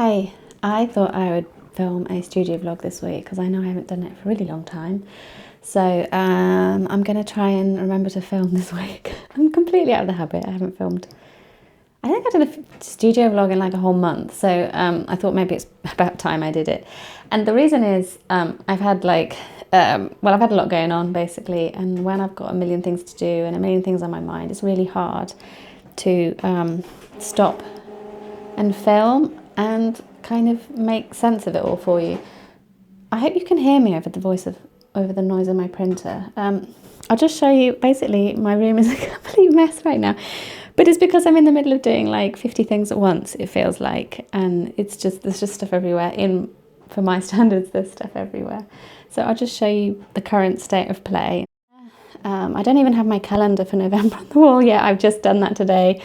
Hey, I thought I would film a studio vlog this week because I know I haven't done it for a really long time. So I'm going to try and remember to film this week. I'm completely out of the habit. I haven't filmed. I think I did a studio vlog in like a whole month. So I thought maybe it's about time I did it. And the reason is I've had I've had a lot going on basically. And when I've got a million things to do and a million things on my mind, it's really hard to stop and film and kind of make sense of it all for you. I hope you can hear me over the noise of my printer. I'll just show you. Basically, my room is a complete mess right now, but it's because I'm in the middle of doing like 50 things at once. It feels like, and there's just stuff everywhere. For my standards, there's stuff everywhere. So I'll just show you the current state of play. I don't even have my calendar for November on the wall yet. I've just done that today.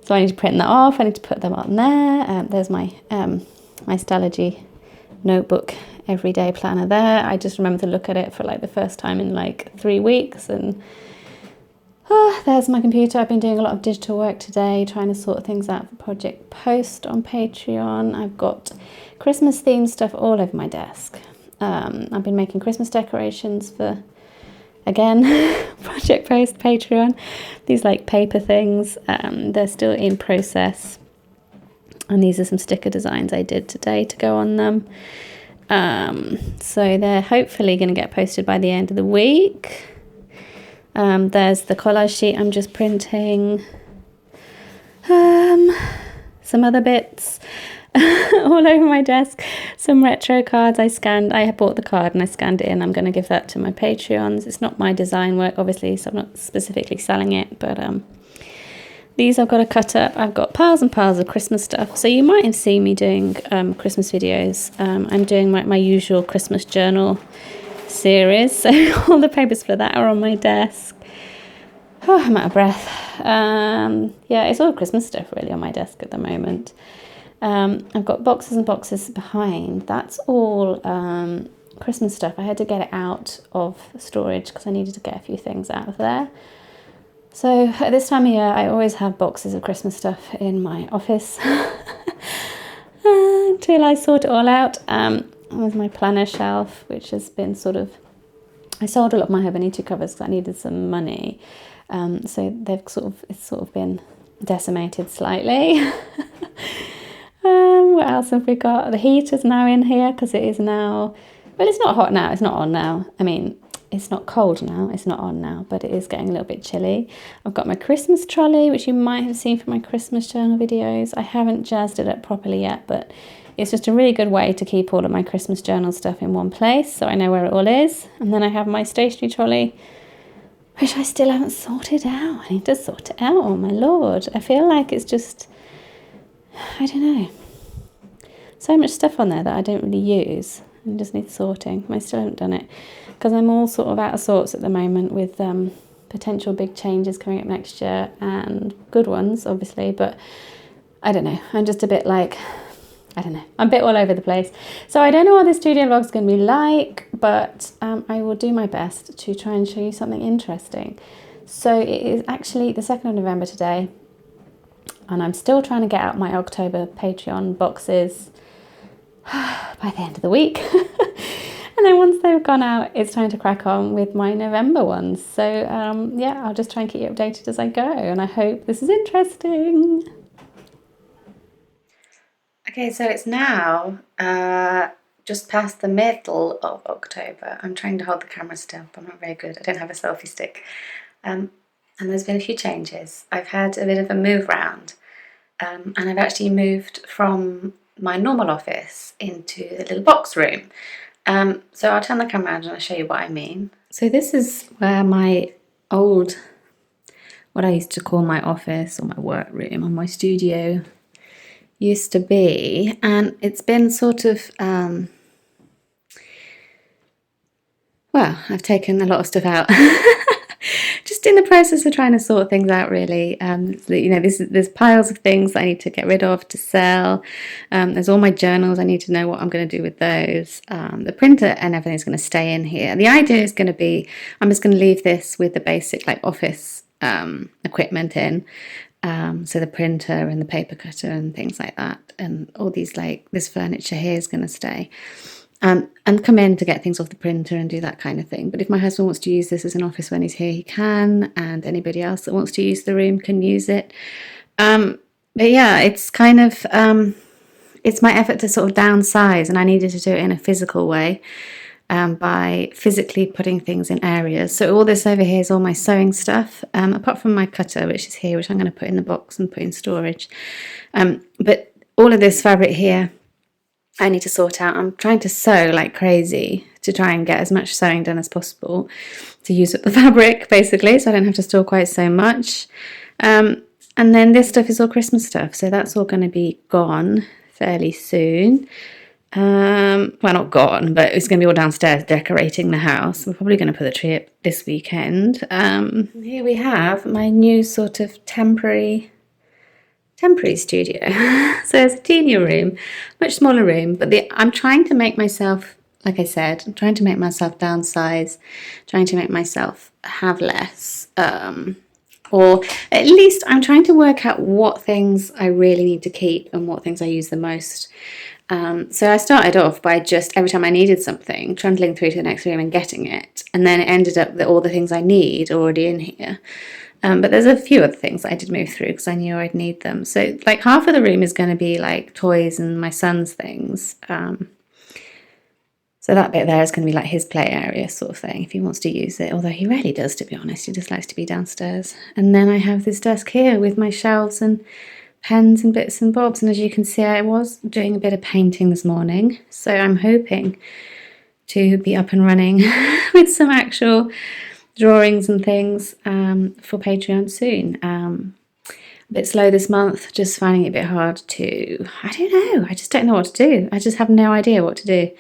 So I need to print that off. I need to put them on there. There's my Stylogy notebook everyday planner there. I just remember to look at it for like the first time in like 3 weeks. And there's my computer. I've been doing a lot of digital work today, trying to sort things out for Project Post on Patreon. I've got Christmas themed stuff all over my desk. I've been making Christmas decorations for, again, Project Post Patreon. These like paper things, they're still in process. And these are some sticker designs I did today to go on them. So they're hopefully going to get posted by the end of the week. There's the collage sheet I'm just printing. Some other bits all over my desk. Some retro cards I bought the card and I scanned it in. I'm going to give that to my Patreons. It's not my design work, obviously, so I'm not specifically selling it, but these I've got to cut up. I've got piles and piles of Christmas stuff. So you might have seen me doing Christmas videos. I'm doing my usual Christmas journal series. So all the papers for that are on my desk. Oh, I'm out of breath. Yeah, it's all Christmas stuff really on my desk at the moment. I've got boxes and boxes behind. That's all Christmas stuff. I had to get it out of storage because I needed to get a few things out of there. So at this time of year, I always have boxes of Christmas stuff in my office until I sort it all out. With my planner shelf, which has been I sold a lot of my Hibernate covers because I needed some money. So it's sort of been decimated slightly. What else have we got? The heater's now in here because it is now, well, it's not hot now. It's not on now. I mean, it's not cold now, it's not on now, but it is getting a little bit chilly. I've got my Christmas trolley, which you might have seen from my Christmas journal videos. I haven't jazzed it up properly yet, but it's just a really good way to keep all of my Christmas journal stuff in one place, so I know where it all is. And then I have my stationery trolley, which I still haven't sorted out. I need to sort it out, oh my lord. I feel like it's just, I don't know, so much stuff on there that I don't really use. I just need sorting. I still haven't done it because I'm all sort of out of sorts at the moment with potential big changes coming up next year and good ones, obviously. But I don't know. I'm just a bit like, I don't know. I'm a bit all over the place. So I don't know what this studio vlog's going to be like, but I will do my best to try and show you something interesting. So it is actually the 2nd of November today, and I'm still trying to get out my October Patreon boxes by the end of the week. And then once they've gone out, it's time to crack on with my November ones. So yeah, I'll just try and keep you updated as I go, and I hope this is interesting. Okay, so it's now just past the middle of October. I'm trying to hold the camera still, but I'm not very good. I don't have a selfie stick. And there's been a few changes. I've had a bit of a move round, and I've actually moved from my normal office into the little box room. So I'll turn the camera around and I'll show you what I mean. So this is where my old, what I used to call my office or my work room or my studio used to be. And it's been sort of, well, I've taken a lot of stuff out. Just in the process of trying to sort things out, really. You know, there's piles of things that I need to get rid of to sell. There's all my journals. I need to know what I'm going to do with those. The printer and everything's going to stay in here. The idea is going to be, I'm just going to leave this with the basic like office equipment in. So the printer and the paper cutter and things like that, and all these like this furniture here is going to stay. And come in to get things off the printer and do that kind of thing. But if my husband wants to use this as an office when he's here, he can, and anybody else that wants to use the room can use it. But yeah, it's kind of it's my effort to sort of downsize, and I needed to do it in a physical way. By physically putting things in areas. So all this over here is all my sewing stuff, apart from my cutter, which is here, which I'm going to put in the box and put in storage. But all of this fabric here, I need to sort out. I'm trying to sew like crazy to try and get as much sewing done as possible to use up the fabric, basically, so I don't have to store quite so much. And then this stuff is all Christmas stuff, so that's all going to be gone fairly soon. Well, not gone, but it's going to be all downstairs decorating the house. We're probably going to put the tree up this weekend. Here we have my new sort of temporary studio. So it's a teeny room, much smaller room, but I'm trying to make myself, like I said, I'm trying to make myself downsize, trying to make myself have less, or at least I'm trying to work out what things I really need to keep and what things I use the most. So I started off by just every time I needed something, trundling through to the next room and getting it. And then it ended up that all the things I need are already in here. But there's a few other things that I did move through because I knew I'd need them. So like half of the room is going to be like toys and my son's things. So that bit there is going to be like his play area sort of thing if he wants to use it. Although he rarely does, to be honest. He just likes to be downstairs. And then I have this desk here with my shelves and pens and bits and bobs, and as you can see I was doing a bit of painting this morning, so I'm hoping to be up and running with some actual drawings and things for Patreon soon. A bit slow this month, just finding it a bit hard to, I don't know, I just don't know what to do. I just have no idea what to do,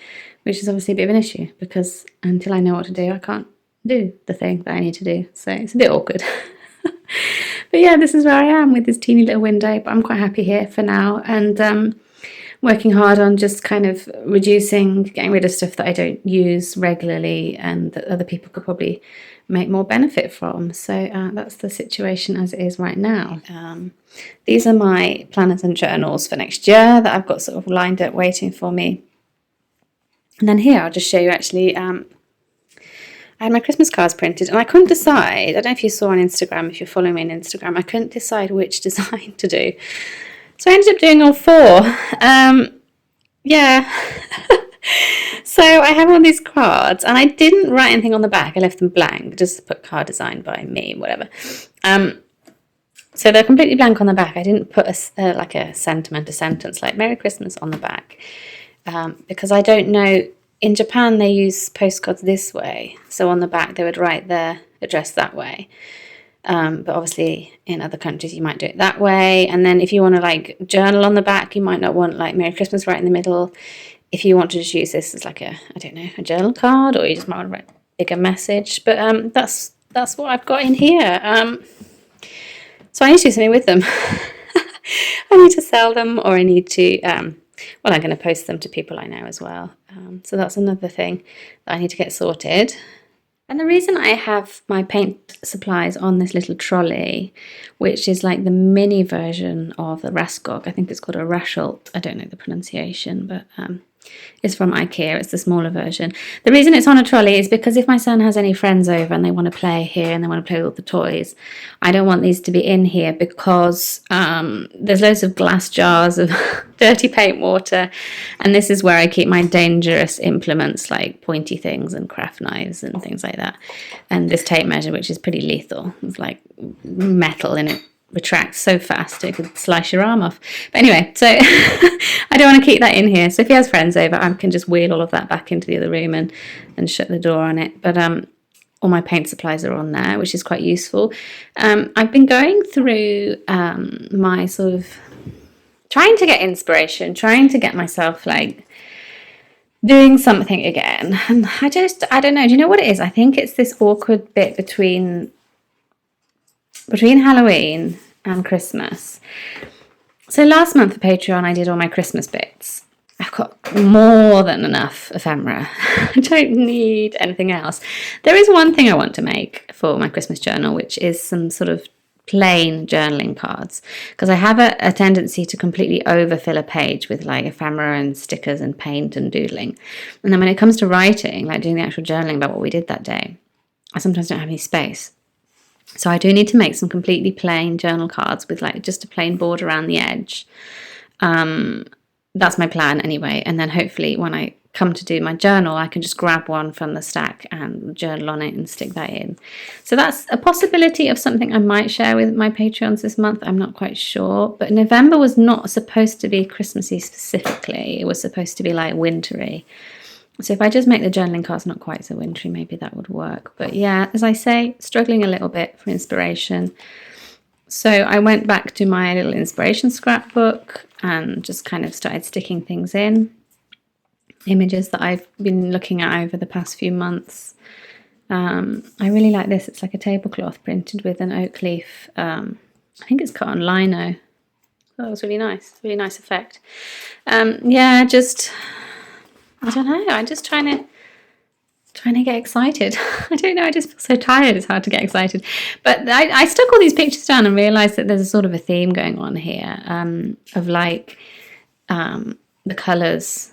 which is obviously a bit of an issue because until I know what to do I can't do the thing that I need to do, so it's a bit awkward. But yeah, this is where I am with this teeny little window, but I'm quite happy here for now, and working hard on just kind of reducing, getting rid of stuff that I don't use regularly and that other people could probably make more benefit from. So that's the situation as it is right now. These are my planners and journals for next year that I've got sort of lined up waiting for me. And then here I'll just show you actually I had my Christmas cards printed and I couldn't decide, I don't know if you saw on Instagram, if you're following me on Instagram, I couldn't decide which design to do. So I ended up doing all four. Yeah. So I have all these cards and I didn't write anything on the back, I left them blank, just put card design by me, whatever. So they're completely blank on the back. I didn't put like a sentiment, a sentence like Merry Christmas on the back because I don't know. In Japan, they use postcards this way. So on the back, they would write their address that way. But obviously, in other countries, you might do it that way. And then if you want to, like, journal on the back, you might not want, like, Merry Christmas right in the middle. If you want to just use this as, like, I don't know, a journal card, or you just might want to write a bigger message. But that's what I've got in here. So I need to do something with them. I need to sell them, or I need to... well, I'm going to post them to people I know as well. So that's another thing that I need to get sorted. And the reason I have my paint supplies on this little trolley, which is like the mini version of the Raskog, I think it's called a Raschelt, I don't know the pronunciation, but it's from IKEA, it's the smaller version. The reason it's on a trolley is because if my son has any friends over and they want to play here and they want to play with all the toys, I don't want these to be in here because there's loads of glass jars of dirty paint water, and this is where I keep my dangerous implements like pointy things and craft knives and things like that, and this tape measure, which is pretty lethal. It's like metal in it. Retracts so fast it could slice your arm off. But anyway, so I don't want to keep that in here. So if he has friends over, I can just wheel all of that back into the other room and shut the door on it. But all my paint supplies are on there, which is quite useful. I've been going through my sort of trying to get inspiration, trying to get myself like doing something again. And I don't know. Do you know what it is? I think it's this awkward bit between Halloween and Christmas. So last month for Patreon, I did all my Christmas bits. I've got more than enough ephemera. I don't need anything else. There is one thing I want to make for my Christmas journal, which is some sort of plain journaling cards, because I have a tendency to completely overfill a page with like ephemera and stickers and paint and doodling. And then when it comes to writing, like doing the actual journaling about what we did that day, I sometimes don't have any space. So I do need to make some completely plain journal cards with like just a plain border around the edge. That's my plan anyway. And then hopefully when I come to do my journal, I can just grab one from the stack and journal on it and stick that in. So that's a possibility of something I might share with my Patreons this month. I'm not quite sure. But November was not supposed to be Christmassy specifically. It was supposed to be like wintry. So if I just make the journaling cards not quite so wintry, maybe that would work. But yeah, as I say, struggling a little bit for inspiration. So I went back to my little inspiration scrapbook and just kind of started sticking things in. Images that I've been looking at over the past few months. I really like this. It's like a tablecloth printed with an oak leaf. I think it's cut on lino. That was really nice. Really nice effect. Yeah, just... I don't know, I'm just trying to get excited. I don't know, I just feel so tired, it's hard to get excited. But I stuck all these pictures down and realised that there's a sort of a theme going on here, of like the colours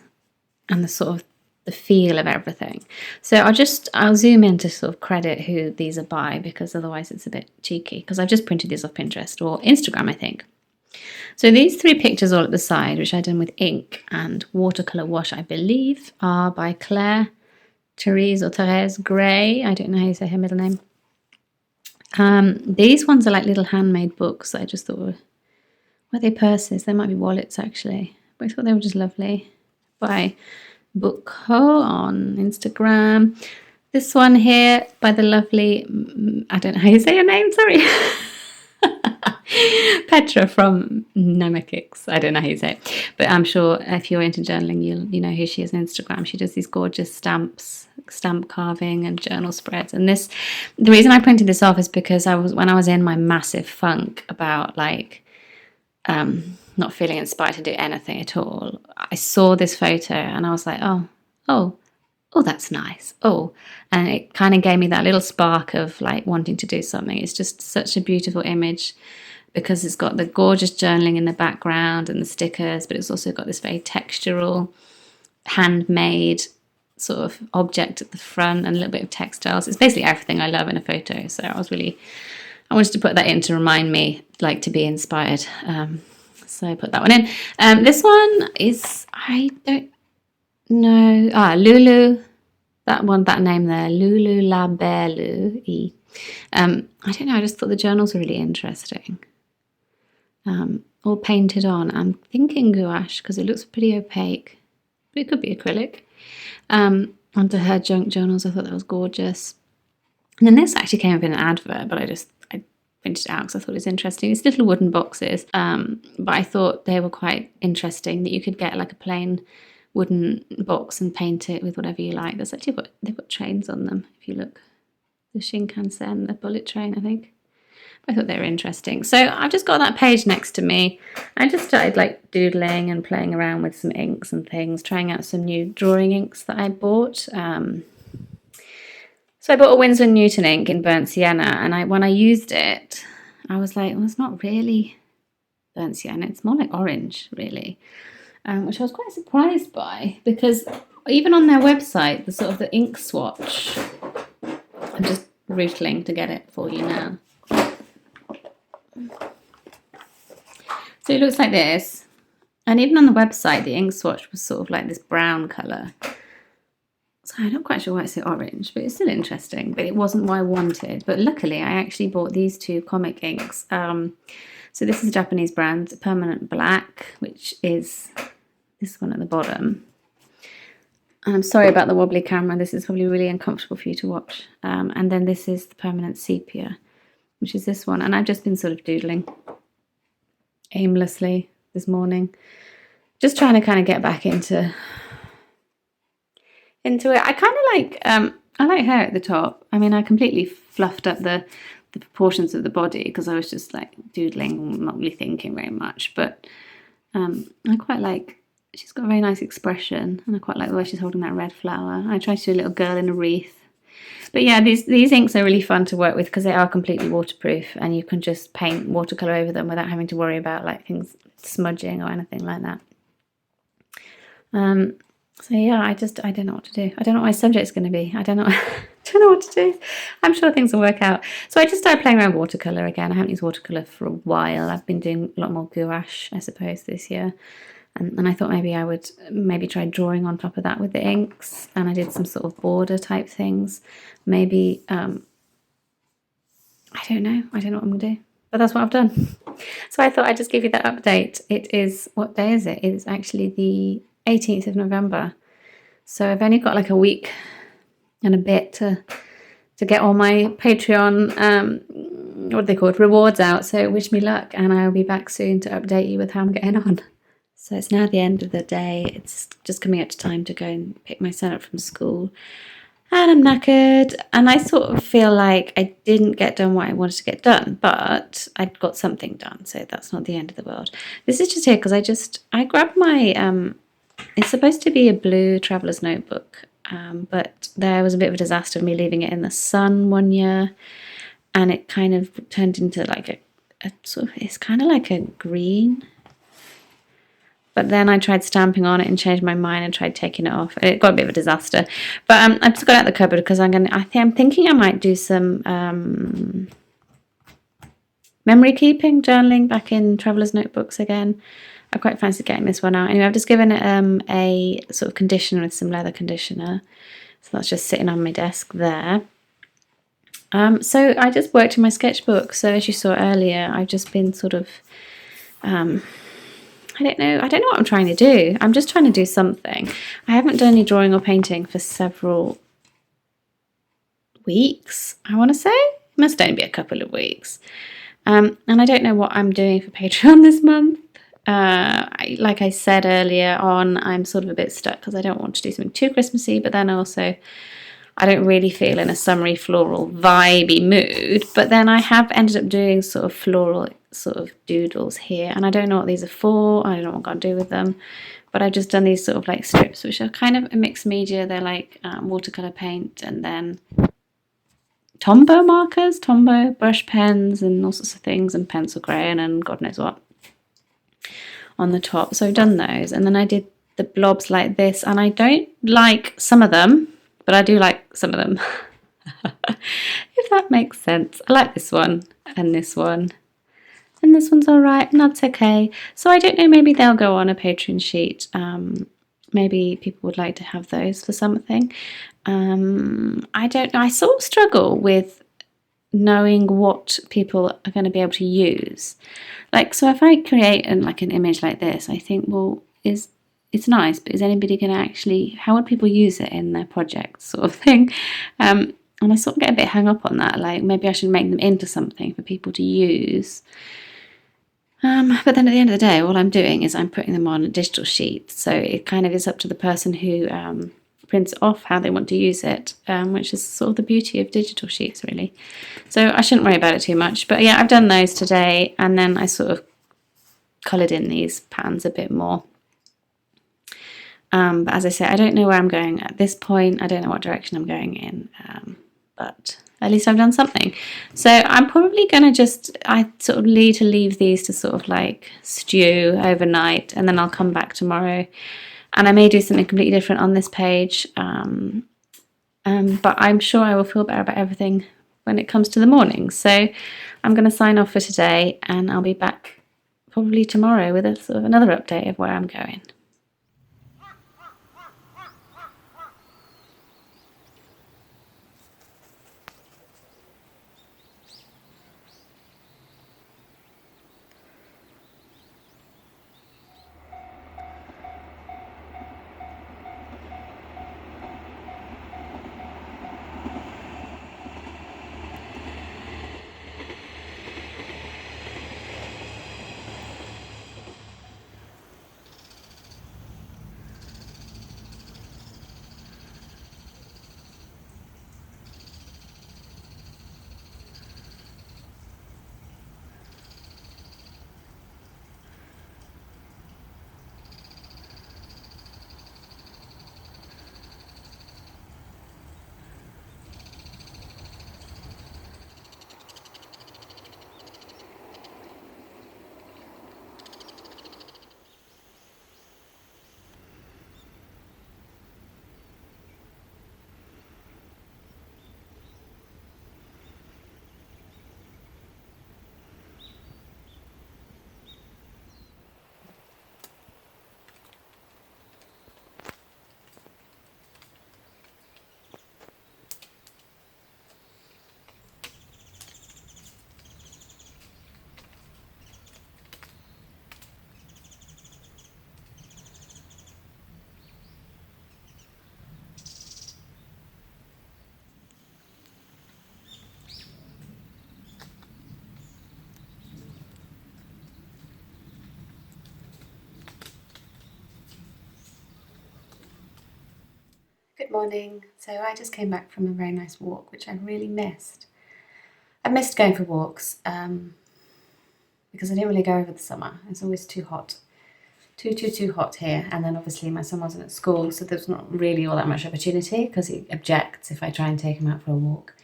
and the sort of the feel of everything. So I'll zoom in to sort of credit who these are by, because otherwise it's a bit cheeky, because I've just printed these off Pinterest or Instagram, I think. So these 3 pictures all at the side, which I've done with ink and watercolour wash, I believe, are by Claire Therese Gray. I don't know how you say her middle name. These ones are like little handmade books that I just thought were they purses? They might be wallets actually. But I thought they were just lovely. By Bookho on Instagram. This one here by the lovely, I don't know how you say your name, sorry. Petra from Nemekix. I don't know how you say it, but I'm sure if you're into journaling, you know who she is on Instagram. She does these gorgeous stamp carving and journal spreads. And the reason I printed this off is because when I was in my massive funk about like not feeling inspired to do anything at all, I saw this photo and I was like, oh, that's nice. Oh, and it kind of gave me that little spark of like wanting to do something. It's just such a beautiful image because it's got the gorgeous journaling in the background and the stickers, but it's also got this very textural, handmade sort of object at the front and a little bit of textiles. It's basically everything I love in a photo. So I wanted to put that in to remind me like to be inspired. So I put that one in. This one is, I don't know, Lulu. That name there, Lulu La Belle. I don't know, I just thought the journals were really interesting. All painted on. I'm thinking gouache because it looks pretty opaque, but it could be acrylic. Onto her junk journals, I thought that was gorgeous. And then this actually came up in an advert, but I printed it out because I thought it was interesting. It's little wooden boxes, but I thought they were quite interesting that you could get like a plain wooden box and paint it with whatever you like. There's actually they've got trains on them if you look. The Shinkansen, the bullet train, I think. I thought they were interesting. So I've just got that page next to me. I just started like doodling and playing around with some inks and things, trying out some new drawing inks that I bought. So I bought a Winsor & Newton ink in burnt sienna, and when I used it, I was like, well, it's not really burnt sienna, it's more like orange, really. Which I was quite surprised by, because even on their website, the sort of the ink swatch, I'm just rootling to get it for you now. So it looks like this, and even on the website, the ink swatch was sort of like this brown colour. So I'm not quite sure why it's so orange, but it's still interesting. But it wasn't what I wanted. But luckily, I actually bought these 2 comic inks. So this is a Japanese brand, Permanent Black, which is this one at the bottom. And I'm sorry about the wobbly camera. This is probably really uncomfortable for you to watch. And then this is the Permanent Sepia, which is this one. And I've just been sort of doodling aimlessly this morning, just trying to kind of get back into it. I kind of like I like hair at the top. I mean, I completely fluffed up the proportions of the body because I was just like doodling, not really thinking very much. But I quite like, she's got a very nice expression, and I quite like the way she's holding that red flower. I tried to do a little girl in a wreath. But yeah, these inks are really fun to work with because they are completely waterproof, and you can just paint watercolor over them without having to worry about like things smudging or anything like that. So yeah, I don't know what to do. I don't know what my subject's going to be. I don't know. Don't know what to do. I'm sure things will work out. So I just started playing around with watercolor again. I haven't used watercolor for a while. I've been doing a lot more gouache, I suppose, this year. And I thought maybe I would try drawing on top of that with the inks. And I did some sort of border type things. Maybe, I don't know. I don't know what I'm going to do. But that's what I've done. So I thought I'd just give you that update. It is, what day is it? It's actually the 18th of November. So I've only got like a week and a bit to get all my Patreon, what are they called, rewards out. So wish me luck, and I'll be back soon to update you with how I'm getting on. So it's now the end of the day. It's just coming up to time to go and pick my son up from school. And I'm knackered, and I sort of feel like I didn't get done what I wanted to get done, but I got something done, so that's not the end of the world. This is just here because I grabbed my, it's supposed to be a blue traveller's notebook, but there was a bit of a disaster of me leaving it in the sun one year, and it kind of turned into like a sort of, it's kind of like a green. But then I tried stamping on it and changed my mind and tried taking it off. It got a bit of a disaster. But I just got out the cupboard because I'm thinking I might do some memory keeping, journaling back in traveller's notebooks again. I quite fancy getting this one out. Anyway, I've just given it a sort of conditioner with some leather conditioner. So that's just sitting on my desk there. So I just worked in my sketchbook. So as you saw earlier, I've just been sort of... I don't know what I'm trying to do. I'm just trying to do something. I haven't done any drawing or painting for several weeks, I want to say. It must only be a couple of weeks. And I don't know what I'm doing for Patreon this month. Like I said earlier on, I'm sort of a bit stuck because I don't want to do something too Christmassy, but then also I don't really feel in a summery floral vibey mood. But then I have ended up doing sort of floral sort of doodles here, and I don't know what these are for. I don't know what I'm going to do with them, but I've just done these sort of like strips which are kind of a mixed media. They're like watercolor paint and then Tombow markers, Tombow brush pens and all sorts of things, and pencil crayon and God knows what on the top. So I've done those, and then I did the blobs like this, and I don't like some of them, but I do like some of them. If that makes sense. I like this one and this one. And this one's all right, and that's okay. So I don't know, maybe they'll go on a Patreon sheet. Maybe people would like to have those for something. I don't know. I sort of struggle with knowing what people are going to be able to use. Like, so if I create an image like this, I think, well, it's nice, but is anybody going to actually, how would people use it in their projects, sort of thing? And I sort of get a bit hung up on that. Like, maybe I should make them into something for people to use. But then at the end of the day, all I'm doing is I'm putting them on a digital sheet. So it kind of is up to the person who prints it off how they want to use it, which is sort of the beauty of digital sheets, really. So I shouldn't worry about it too much. But yeah, I've done those today, and then I sort of coloured in these patterns a bit more. But as I say, I don't know where I'm going at this point. I don't know what direction I'm going in. But at least I've done something. So I'm probably going to I sort of leave these to sort of like stew overnight, and then I'll come back tomorrow. And I may do something completely different on this page. But I'm sure I will feel better about everything when it comes to the morning. So I'm going to sign off for today, and I'll be back probably tomorrow with a sort of another update of where I'm going. Good morning. So I just came back from a very nice walk, which I really missed. I missed going for walks because I didn't really go over the summer. It's always too hot, too hot here. And then obviously my son wasn't at school, so there's not really all that much opportunity because he objects if I try and take him out for a walk.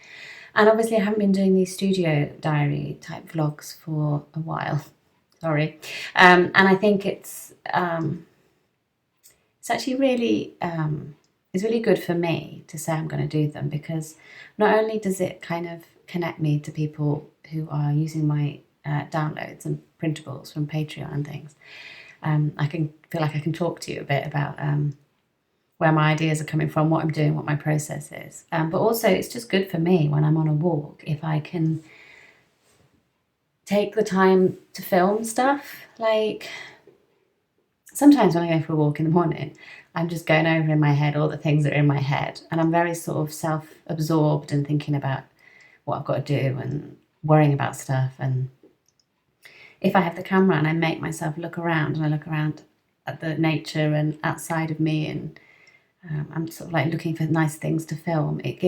And obviously I haven't been doing these studio diary type vlogs for a while. Sorry. And I think it's actually really it's really good for me to say I'm going to do them, because not only does it kind of connect me to people who are using my downloads and printables from Patreon and things, I can feel like I can talk to you a bit about where my ideas are coming from, what I'm doing, what my process is. But also it's just good for me when I'm on a walk if I can take the time to film stuff. Like sometimes when I go for a walk in the morning, I'm just going over in my head all the things that are in my head, and I'm very sort of self-absorbed and thinking about what I've got to do and worrying about stuff. And if I have the camera and I make myself look around, and I look around at the nature and outside of me, and I'm sort of like looking for nice things to film, it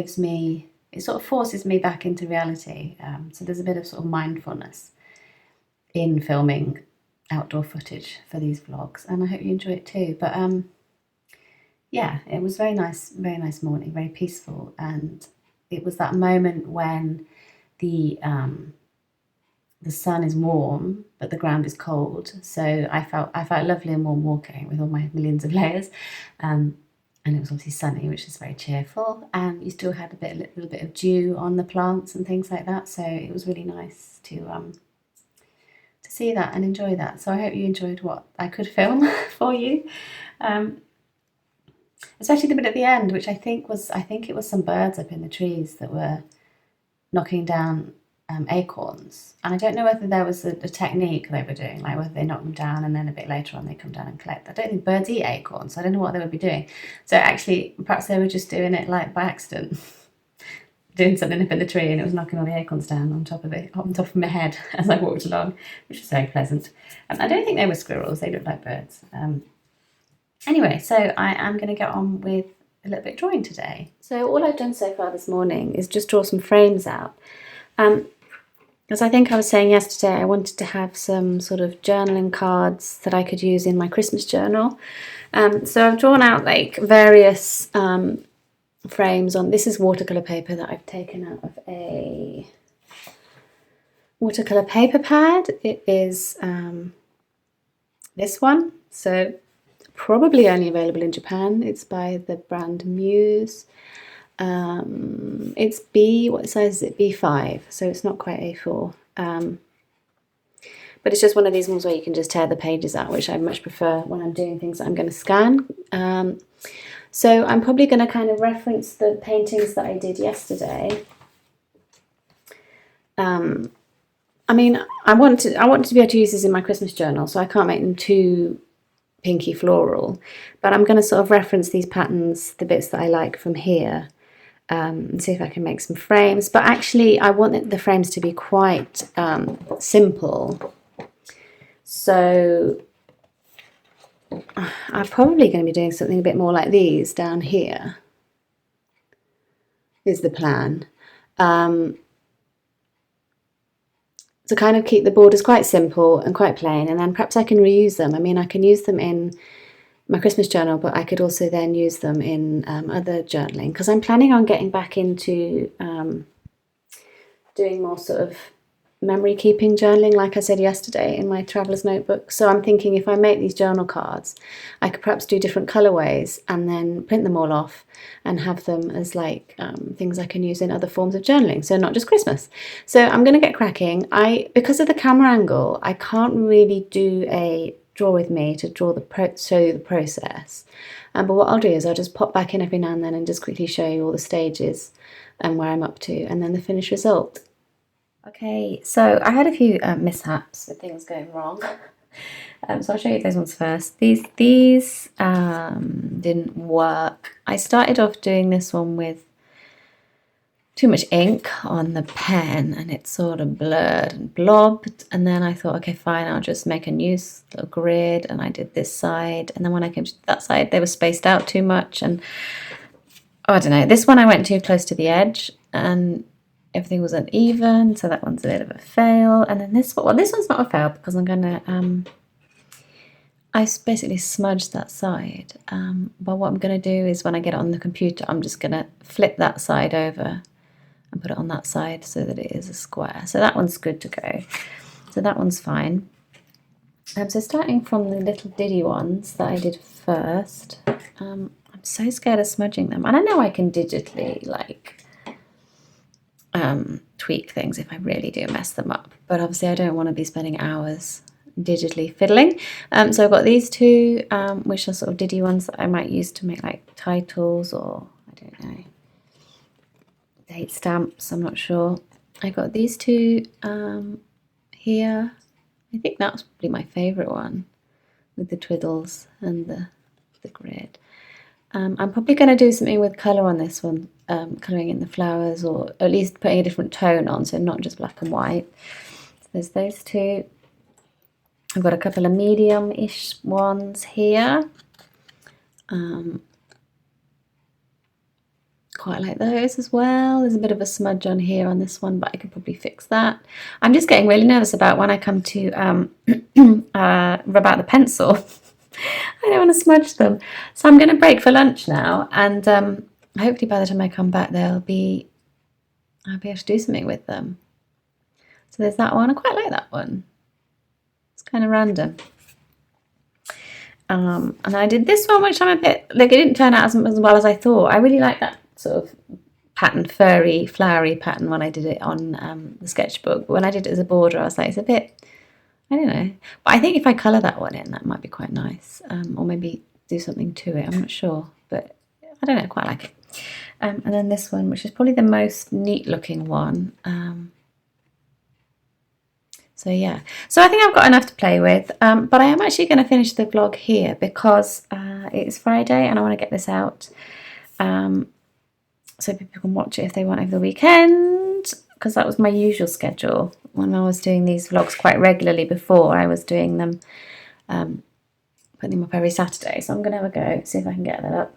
sort of forces me back into reality. So there's a bit of sort of mindfulness in filming outdoor footage for these vlogs, and I hope you enjoy it too. But yeah, it was very nice morning, very peaceful, and it was that moment when the sun is warm but the ground is cold. So I felt lovely and warm walking with all my millions of layers, and it was obviously sunny, which is very cheerful, and you still had a little bit of dew on the plants and things like that. So it was really nice to see that and enjoy that. So I hope you enjoyed what I could film for you. Especially the bit at the end, which I think it was some birds up in the trees that were knocking down acorns. And I don't know whether there was a technique they were doing, like whether they knock them down and then a bit later on they come down and collect. I don't think birds eat acorns, so I don't know what they would be doing. So actually, perhaps they were just doing it like by accident, doing something up in the tree, and it was knocking all the acorns down on top of my head as I walked along, which was very pleasant. I don't think they were squirrels, they looked like birds. Anyway, so I am going to get on with a little bit of drawing today. So all I've done so far this morning is just draw some frames out. As I think I was saying yesterday, I wanted to have some sort of journaling cards that I could use in my Christmas journal. So I've drawn out like various frames on, this is watercolour paper that I've taken out of a watercolour paper pad. It is this one, so probably only available in Japan. It's by the brand Muse. It's what size is it? B5, so it's not quite A4. But it's just one of these ones where you can just tear the pages out, which I much prefer when I'm doing things that I'm going to scan. So I'm probably going to kind of reference the paintings that I did yesterday. I mean, I want to be able to use these in my Christmas journal, so I can't make them too pinky floral, but I'm going to sort of reference these patterns, the bits that I like from here, and see if I can make some frames. But actually I want the frames to be quite simple, so I'm probably going to be doing something a bit more like these down here is the plan. To kind of keep the borders quite simple and quite plain, and then perhaps I can reuse them. I mean, I can use them in my Christmas journal, but I could also then use them in other journaling, because I'm planning on getting back into doing more sort of memory keeping journaling, like I said yesterday, in my traveler's notebook. So I'm thinking if I make these journal cards, I could perhaps do different colorways and then print them all off and have them as like things I can use in other forms of journaling, so not just Christmas. So I'm going to get cracking. Because of the camera angle, I can't really do a draw with me to show you the process. But what I'll do is I'll just pop back in every now and then and just quickly show you all the stages and where I'm up to, and then the finished result. Okay, so I had a few mishaps with things going wrong. So I'll show you those ones first. These didn't work. I started off doing this one with too much ink on the pen, and it sort of blurred and blobbed, and then I thought, okay, fine, I'll just make a new little grid, and I did this side, and then when I came to that side, they were spaced out too much, and oh, I don't know, this one I went too close to the edge and everything was uneven, so that one's a bit of a fail. And then this one, well, this one's not a fail because I'm gonna I basically smudged that side, but what I'm gonna do is when I get it on the computer, I'm just gonna flip that side over and put it on that side so that it is a square. So that one's good to go. So that one's fine. So starting from the little diddy ones that I did first, I'm so scared of smudging them. And I know I can digitally like tweak things if I really do mess them up. But obviously I don't want to be spending hours digitally fiddling. So I've got these two, which are sort of diddy ones that I might use to make like titles or, I don't know, date stamps, I'm not sure. I got these two here. I think that was probably my favourite one with the twiddles and the grid. I'm probably going to do something with colour on this one, colouring in the flowers or at least putting a different tone on, so not just black and white. So there's those two. I've got a couple of medium-ish ones here. Quite like those as well. There's a bit of a smudge on here on this one, but I could probably fix that. I'm just getting really nervous about when I come to rub out the pencil. I don't want to smudge them. So I'm going to break for lunch now, and hopefully by the time I come back I'll be able to do something with them. So there's that one. I quite like that one. It's kind of random. And I did this one, which I'm a bit, like, it didn't turn out as well as I thought. I really like that sort of pattern, furry, flowery pattern when I did it on the sketchbook. But when I did it as a border, I was like, it's a bit, I don't know. But I think if I colour that one in, that might be quite nice. Or maybe do something to it, I'm not sure. But I don't know, quite like it. And then this one, which is probably the most neat looking one. So yeah, so I think I've got enough to play with, but I am actually going to finish the vlog here because it's Friday and I want to get this out so people can watch it if they want over the weekend, because that was my usual schedule when I was doing these vlogs quite regularly before. I was doing them, putting them up every Saturday, so I'm going to have a go, see if I can get that up.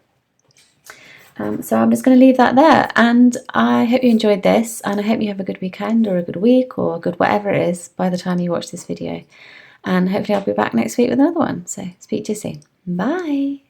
So I'm just going to leave that there, and I hope you enjoyed this, and I hope you have a good weekend or a good week or a good whatever it is by the time you watch this video, and hopefully I'll be back next week with another one. So speak to you soon. Bye.